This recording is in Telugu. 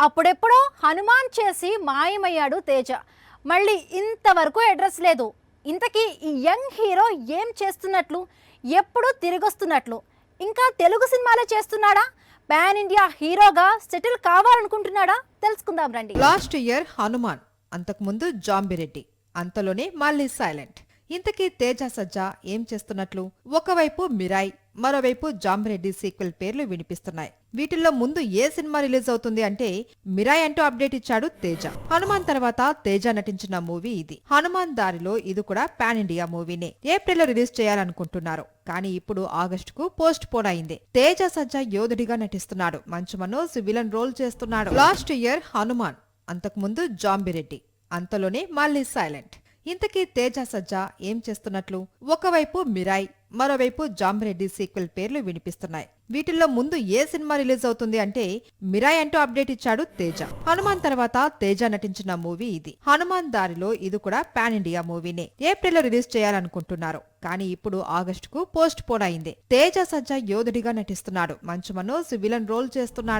అప్పుడెప్పుడో హనుమాన్ చేసి మాయమయ్యాడు తేజ. మళ్ళీ ఇంతవరకు అడ్రస్ లేదు. ఇంతకీ ఈ యంగ్ హీరో ఏం చేస్తున్నట్లు, ఎప్పుడు తిరిగొస్తున్నట్లు? ఇంకా తెలుగు సినిమాలే చేస్తున్నాడా? పాన్ ఇండియా హీరోగా సెటిల్ కావాలనుకుంటున్నాడా? తెలుసుకుందాం రండి. లాస్ట్ ఇయర్ హనుమాన్, అంతకుముందు జాంబిరెడ్డి, అంతలోనే మళ్ళీ సైలెంట్. ఇంతకీ తేజ సజ్జా ఏం చేస్తున్నట్లు? ఒకవైపు మిరాయ్, మరోవైపు జాంబిరెడ్డి సీక్వెల్ పేర్లు వినిపిస్తున్నాయి. వీటిల్లో ముందు ఏ సినిమా రిలీజ్ అవుతుంది అంటే మిరాయ్ అంటూ అప్డేట్ ఇచ్చాడు తేజ. హనుమాన్ తర్వాత తేజ నటించిన మూవీ ఇది. హనుమాన్ దారిలో ఇది కూడా పాన్ ఇండియా మూవీనే. ఏప్రిల్లో రిలీజ్ చేయాలనుకుంటున్నారు, కానీ ఇప్పుడు ఆగస్టుకు పోస్ట్ పోన్ అయింది. తేజ సజ్జా యోధుడిగా నటిస్తున్నాడు. మంచు మనోజ్ విలన్ రోల్ చేస్తున్నాడు. లాస్ట్ ఇయర్ హనుమాన్, అంతకుముందు జాంబిరెడ్డి, అంతలోనే మళ్ళీ సైలెంట్. ఇంతకీ తేజ సజ్జా ఏం చేస్తున్నట్లు? ఒకవైపు మిరాయ్, మరోవైపు జాంబిరెడ్డి సీక్వెల్ పేర్లు వినిపిస్తున్నాయి. వీటిల్లో ముందు ఏ సినిమా రిలీజ్ అవుతుంది అంటే మిరాయ్ అంటూ అప్డేట్ ఇచ్చాడు తేజ. హనుమాన్ తర్వాత తేజ నటించిన మూవీ ఇది. హనుమాన్ దారిలో ఇది కూడా పాన్ ఇండియా మూవీనే. ఏప్రిల్లో రిలీజ్ చేయాలనుకుంటున్నారు, కానీ ఇప్పుడు ఆగస్టుకు పోస్ట్ పోన్ అయింది. తేజ సజ్జా యోధుడిగా నటిస్తున్నాడు. మంచు మనోజ్ విలన్ రోల్ చేస్తున్నాడు.